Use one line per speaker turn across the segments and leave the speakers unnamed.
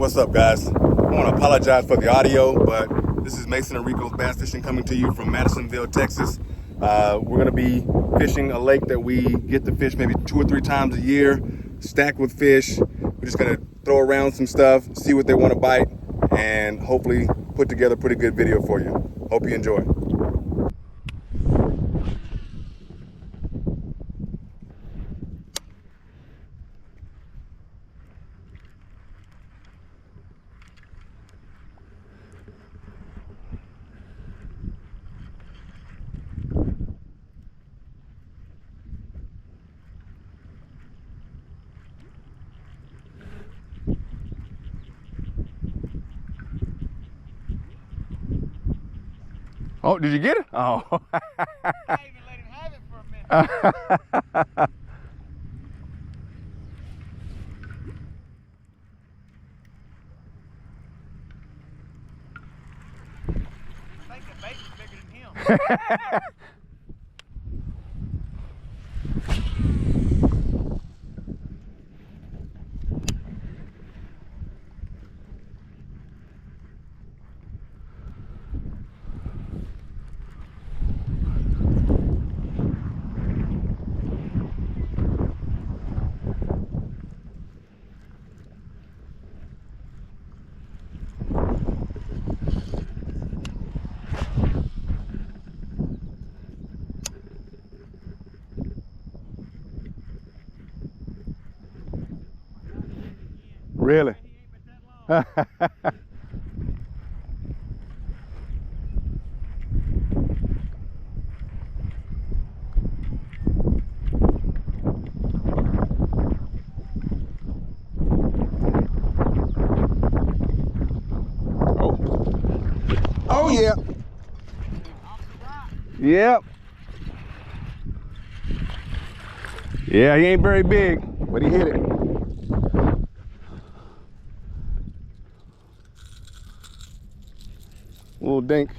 what's up, guys? I want to apologize for the audio, but this is Mason and Rico's Bass Fishing coming to you from Madisonville, Texas. We're going to be fishing a lake that we get to fish maybe 2 or 3 times a year, stacked with fish. We're just going to throw around some stuff, see what they want to bite, and hopefully put together a pretty good video for you. Hope you enjoy. Oh, did you get it? Oh.
I even let him have it for a minute. I think the bait is bigger than him.
Really? Oh yeah. Yep. Yeah, he ain't very big, but he hit it. Little dink.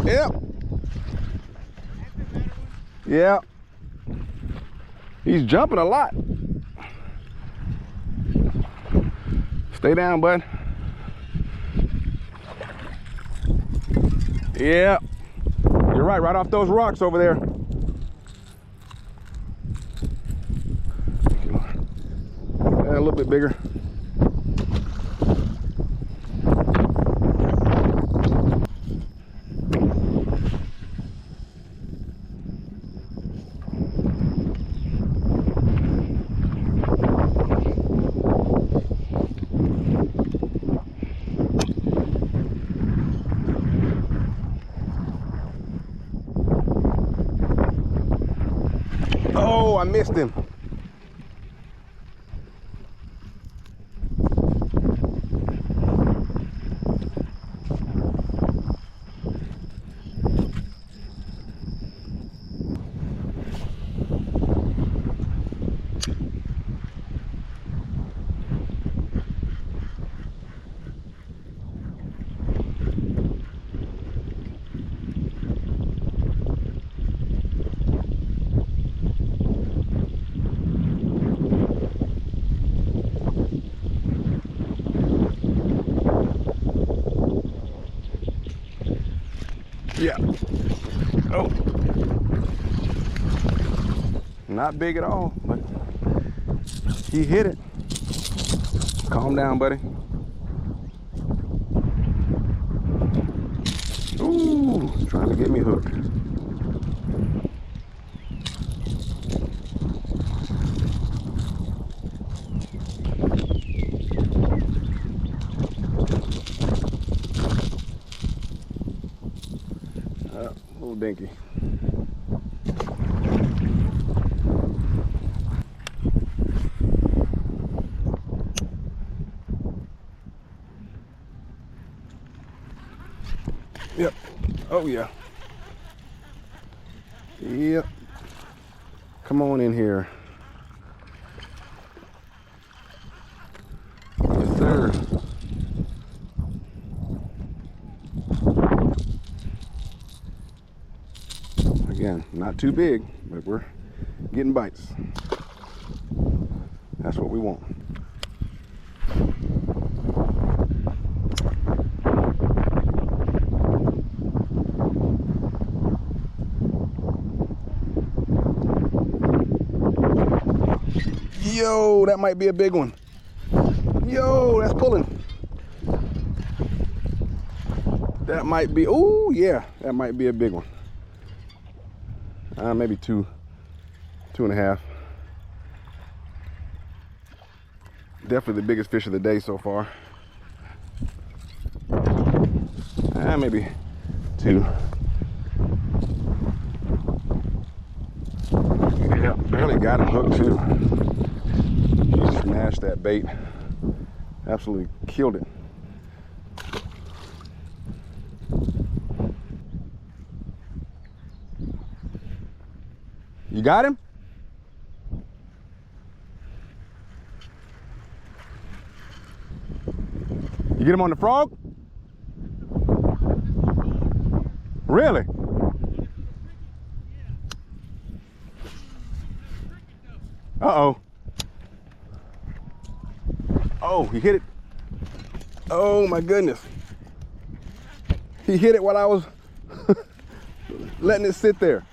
Yep. Yep. He's jumping a lot. Stay down, bud. Yeah. You're right off those rocks over there. Yeah, a little bit bigger. Oh, I missed him. Yeah. Oh. Not big at all, but he hit it. Calm down, buddy. Ooh, trying to get me hooked. Little dinky. Yep. Oh yeah. Yep. Come on in here. Yes, sir. Again, not too big, but we're getting bites. That's what we want. Yo, that might be a big one. Yo, that's pulling. That might be, oh yeah, that might be a big one. Maybe two and a half. Definitely the biggest fish of the day so far. Maybe 2. Yeah, barely got him hooked too. He smashed that bait. Absolutely killed it. You got him? You get him on the frog? Really? Uh-oh. Oh, he hit it. Oh my goodness. He hit it while I was letting it sit there.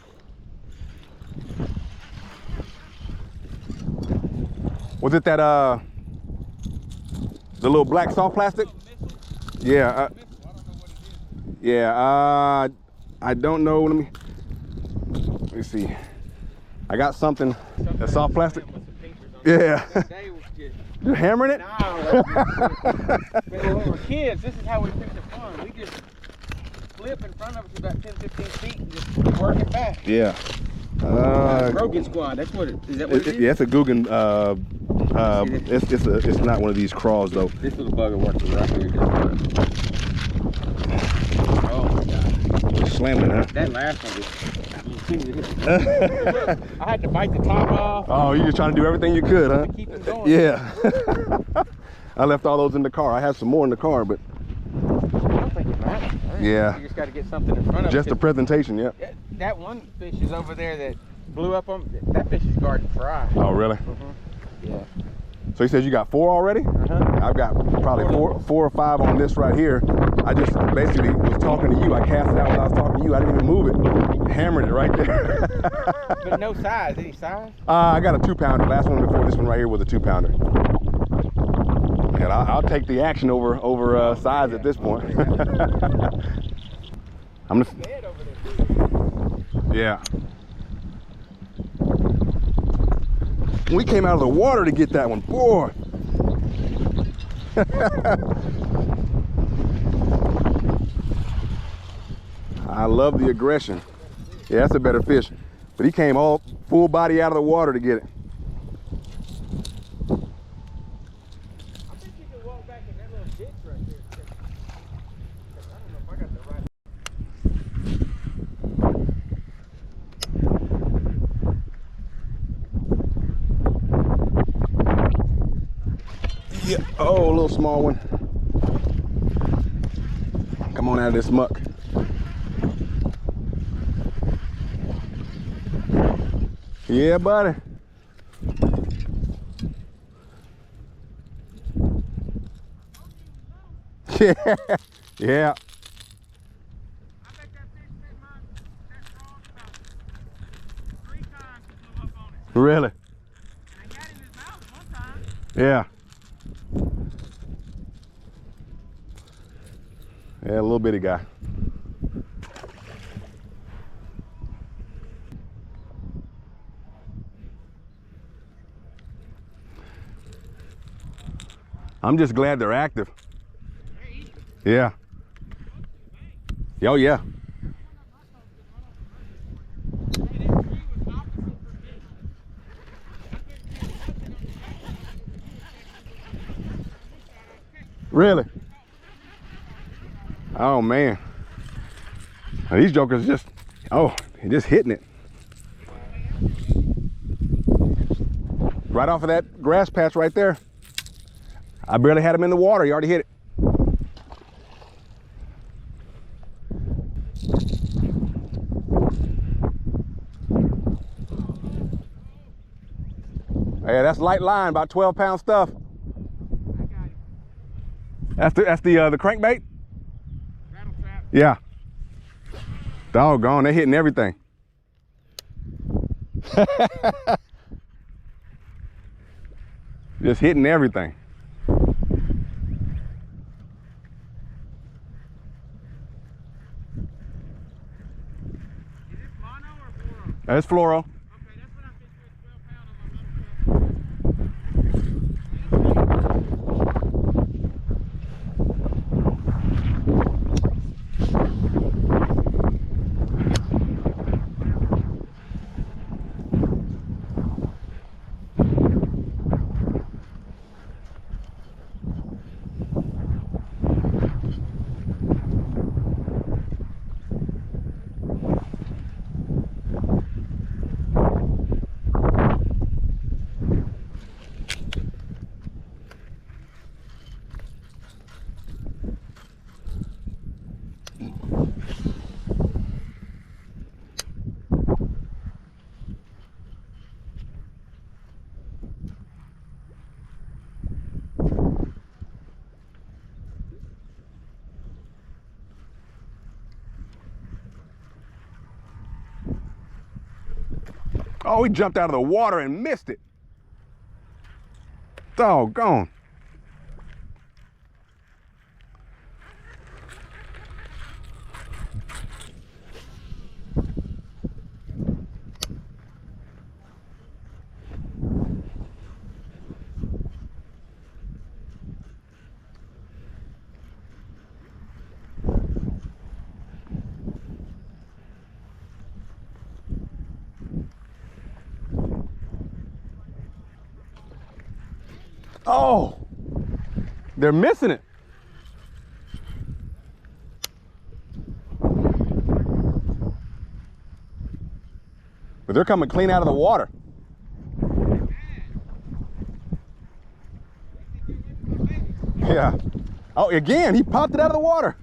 Was it that, the little black soft plastic? Yeah. Yeah, I don't know. Let me see. I got something, that soft plastic. Yeah. You're hammering it?
No, when we were kids, this is how we fish the pond. We just flip in front of us about 10, 15 feet and just work it back.
Yeah.
Brogan squad, that's what it is. That what it is?
Yeah, it's a Guggen. It's not one of these crawls though.
This little bugger works right here. Oh my God.
Slamming it, huh?
That last one I had to bite the top off.
Oh, you're just trying to do everything you could, huh?
To keep it going.
Yeah. I left all those in the car. I have some more in the car, but
I don't think it matters.
yeah.
You just got to get something in front of
Just
it.
the presentation, yeah.
That one fish is over there that blew up on. That fish is garden fry.
Oh, really?
Yeah.
So he says you got 4 already? I've got probably four or 5 on this right here. I just basically was talking to you. I cast it out when I was talking to you. I didn't even move it. Hammered it right there.
But no size. Any size?
I got a 2-pounder. Last one before this one right here was a 2-pounder. And I'll take the action over size at this point. I'm just, yeah. We came out of the water to get that one, boy. I love the aggression. Yeah, that's a better fish. But he came all full body out of the water to get it.
I think you can walk back in that little ditch right there. I don't know if I got the right.
Yeah. Oh, a little small one. Come on out of this muck. Yeah, buddy. Yeah. Yeah.
I bet that fish bit that frog about 3 times to blow up on it.
Really?
And I got in his mouth one time.
Yeah. Yeah, a little bitty guy. I'm just glad they're active. Yeah. Oh, yeah. Really? Oh, man. Now, these jokers just, oh, just hitting it. Right off of that grass patch right there. I barely had him in the water. He already hit it. Yeah, that's light line, about 12-pound stuff.
I got him.
That's the crankbait?
Rattle trap.
Yeah. Doggone, they hitting everything. Just hitting everything.
Is it mono or fluoro?
That's fluoro.
Okay, that's what I think you had 12 pound on my
Oh, he jumped out of the water and missed it. Doggone. Oh, they're missing it. But they're coming clean out of the water. Yeah. Oh, again, he popped it out of the water.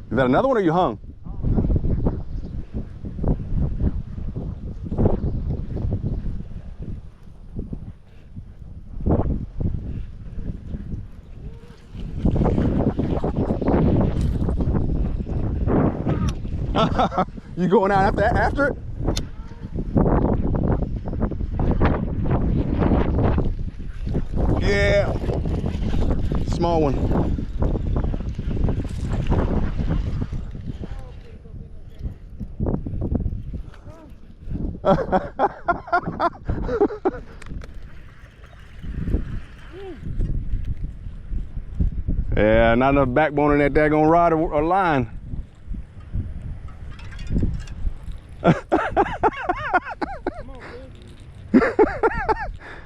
Is that another one or you hung? You going out after it? Yeah. Small one. Yeah, not enough backbone in that daggone rod or line.
Come on, dude.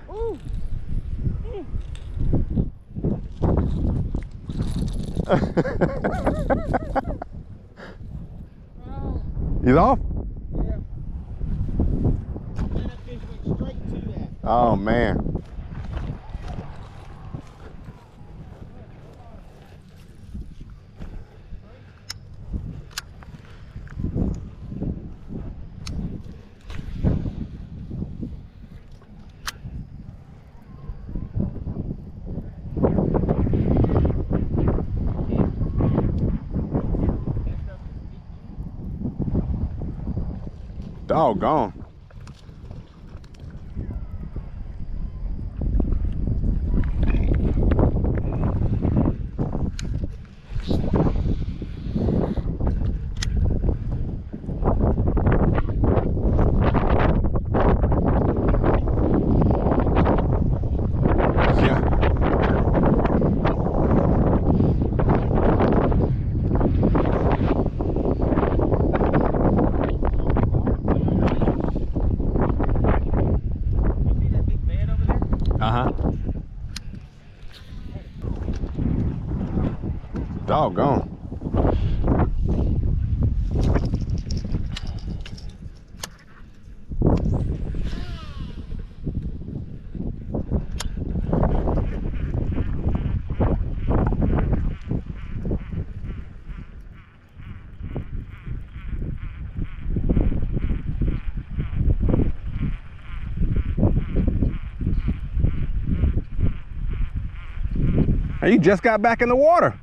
Ooh.
He's off?
Yeah. Man, that fish went straight to that.
Oh man. Doggone. Doggone. Hey, you just got back in the water.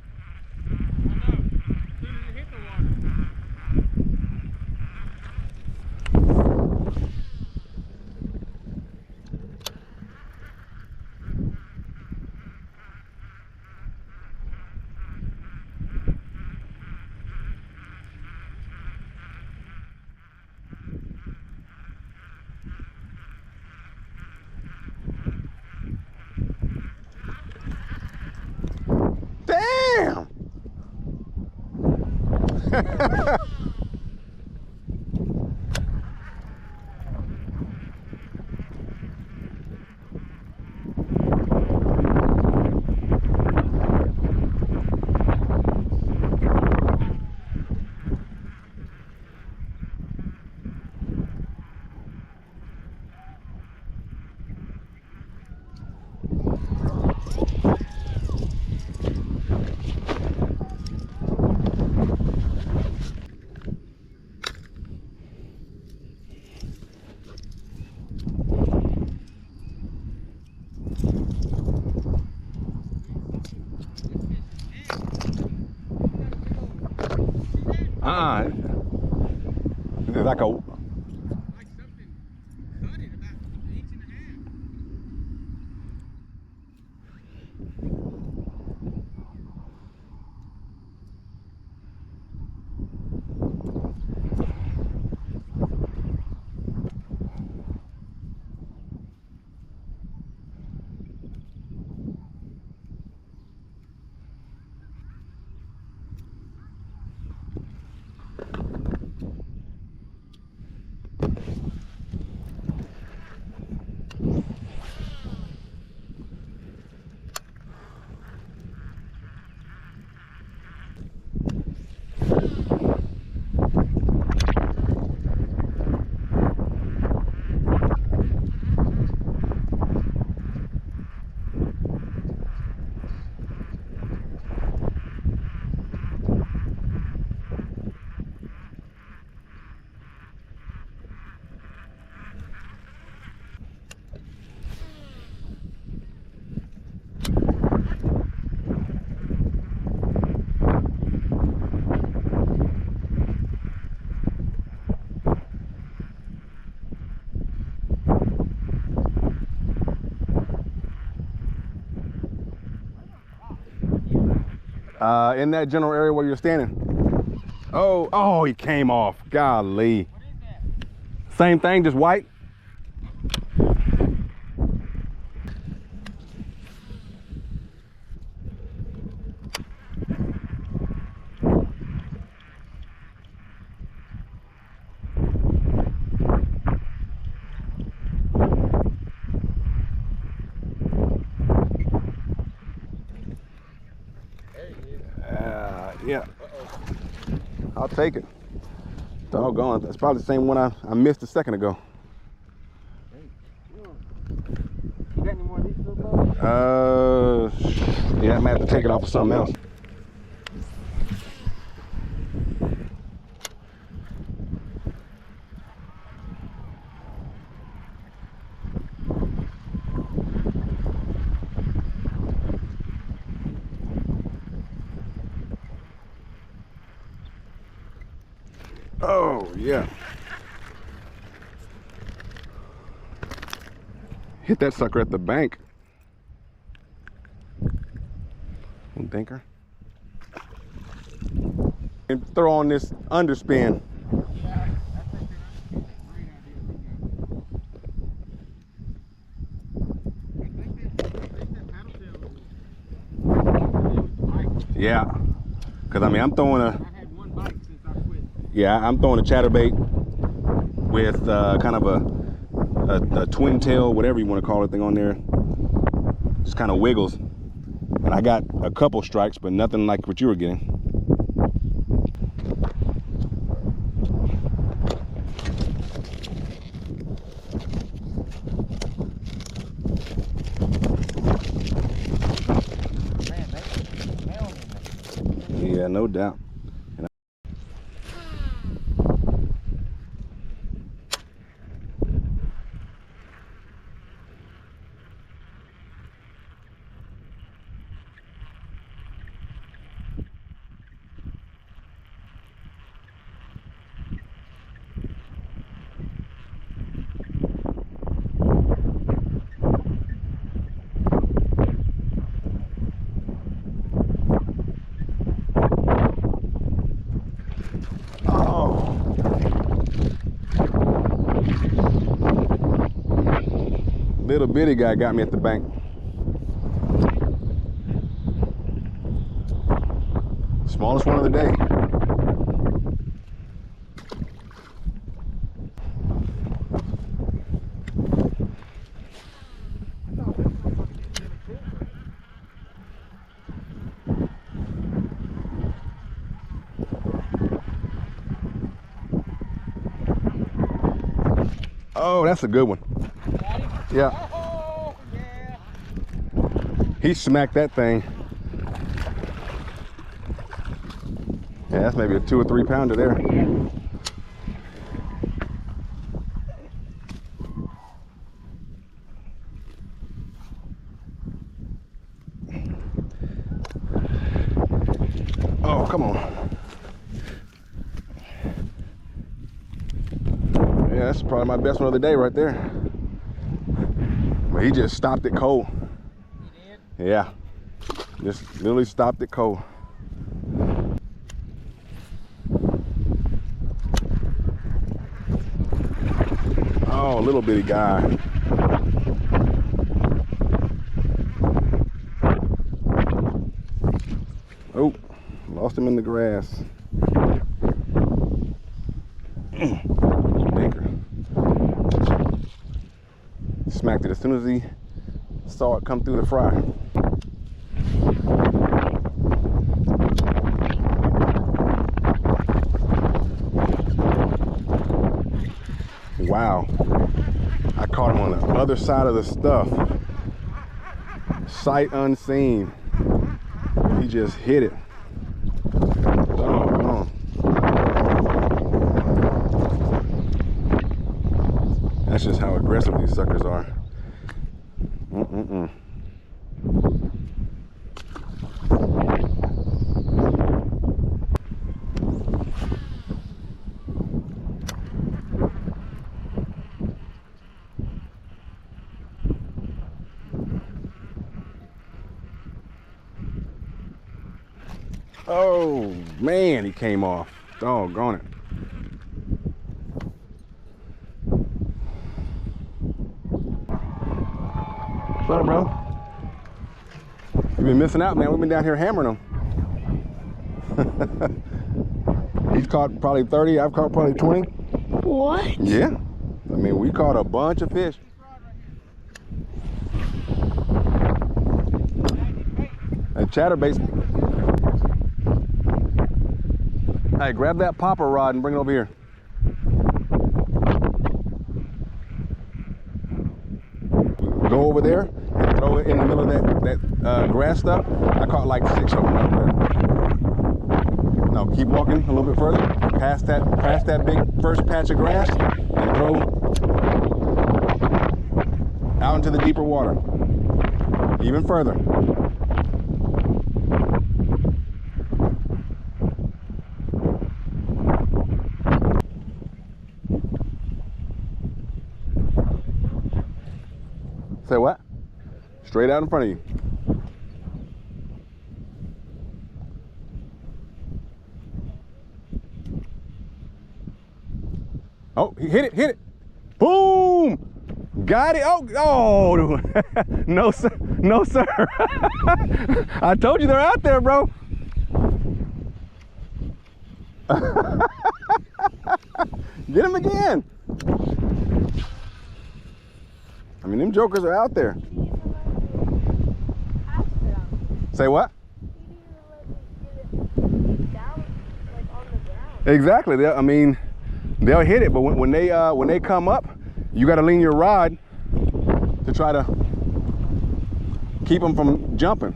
Damn! It's like a.
Like something thudded about an inch and a half.
In that general area where you're standing. Oh, he came off. Golly.
What is that?
Same thing, just white. Yeah. I'll take it. Doggone. That's probably the same one I missed a second ago.
You got any more of these little boats?
Yeah, I might have to take it off of something else. Oh, yeah. Hit that sucker at the bank. Thinker. And throw on this underspin.
Yeah, I think that's a great idea. I think that paddle tail.
Yeah. Cause I mean I'm throwing
I've had one bite since I quit.
Yeah, I'm throwing a chatterbait with kind of a twin tail, whatever you want to call it, thing on there. Just kind of wiggles. And I got a couple strikes, but nothing like what you were getting. no doubt. Little bitty guy got me at the bank. Smallest one of the day. Oh, that's a good one. Yeah.
Oh, yeah.
He smacked that thing. Yeah, that's maybe a 2 or 3 pounder there. Oh, come on. Yeah, that's probably my best one of the day right there. But he just stopped it cold.
He did?
Yeah. Just literally stopped it cold. Oh, little bitty guy. Oh, lost him in the grass. Baker. Smacked it as soon as he saw it come through the fry. Wow. I caught him on the other side of the stuff. Sight unseen. He just hit it. Oh, that's just how aggressive these suckers are. Oh man, he came off. Doggone it. What's up, bro? You've been missing out, man. We've been down here hammering them. He's caught probably 30. I've caught probably 20.
What?
Yeah. I mean, we caught a bunch of fish. And chatterbaits. Hey, grab that popper rod and bring it over here. Go over there and throw it in the middle of that grass stuff. I caught like 6 of them right there. Now keep walking a little bit further, past that big first patch of grass, and throw out into the deeper water. Even further. Say what? Straight out in front of you. Oh, he hit it. Boom! Got it. Oh, no, sir. No, sir. I told you they're out there, bro. Get him again. I mean, them jokers are out there. Say what? Exactly. I mean, they'll hit it, but when they come up, you got to lean your rod to try to keep them from jumping.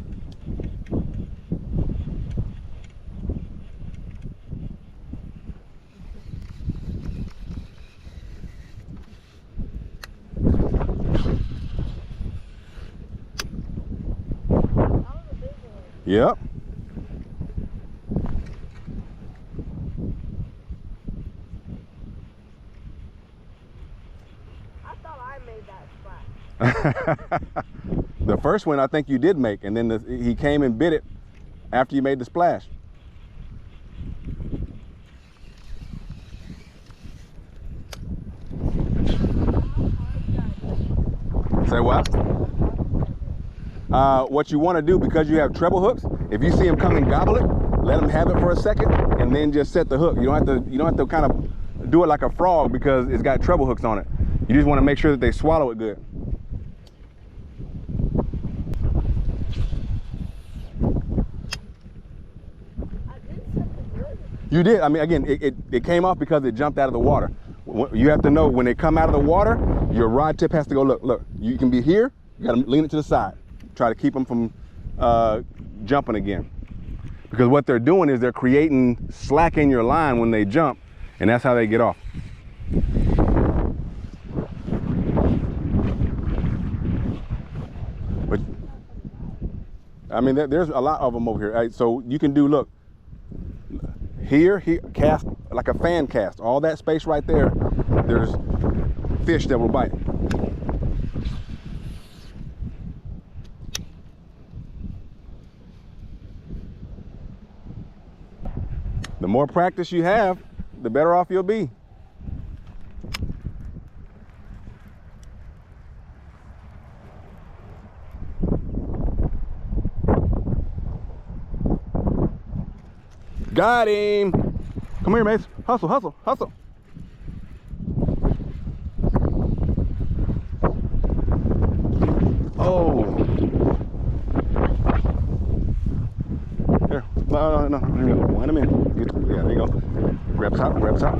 Yep.
I thought I made that splash.
The first one I think you did make, and then he came and bit it after you made the splash. Say what? What you want to do, because you have treble hooks, if you see him come and gobble it, let him have it for a second, and then just set the hook. You don't have to kind of do it like a frog because it's got treble hooks on it. You just want to make sure that they swallow it good. You did. I mean, again, it came off because it jumped out of the water. You have to know when they come out of the water, your rod tip has to go, look, you can be here, you got to lean it to the side. Try to keep them from jumping again. Because what they're doing is they're creating slack in your line when they jump, and that's how they get off. But, I mean, there's a lot of them over here. So you can do, look, here, cast like a fan cast. All that space right there, there's fish that will bite. The more practice you have, the better off you'll be. Got him. Come here, Mace. Hustle, hustle, hustle. Oh. Here. No. Here we go. Wind him in. Yeah, there you go. Grab top, grab top.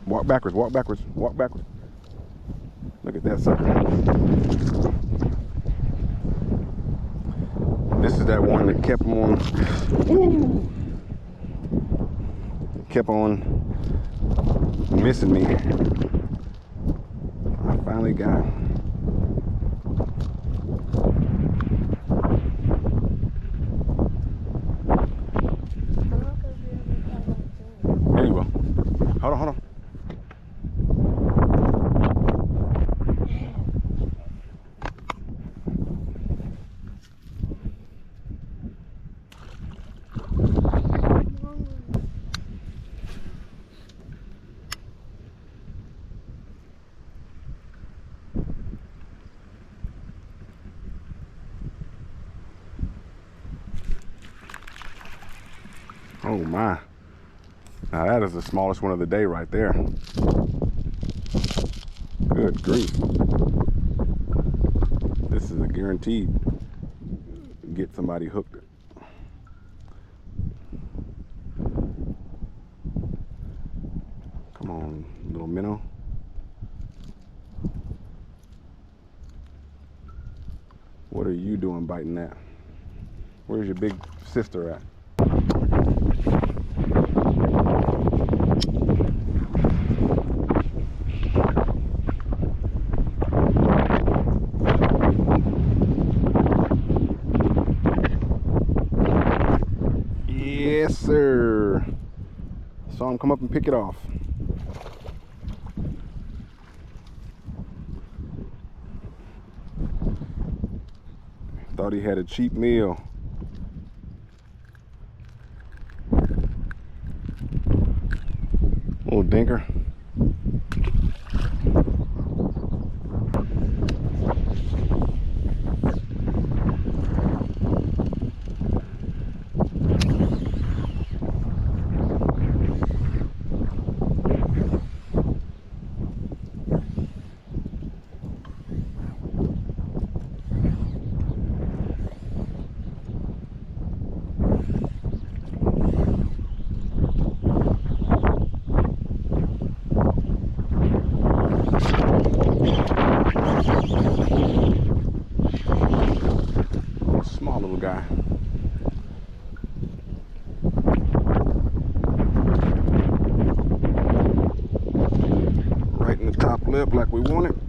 Walk backwards, walk backwards, walk backwards. Look at that sucker. This is that one that kept on, kept on missing me. I finally got him. There you go. Hold on, hold on. Oh my. Now that is the smallest one of the day right there. Good grief. This is a guaranteed get somebody hooked. Come on, little minnow. What are you doing biting that? Where's your big sister at? Yes, sir. Saw him come up and pick it off. Thought he had a cheap meal. Little dinker. Small little guy. Right in the up like we want it.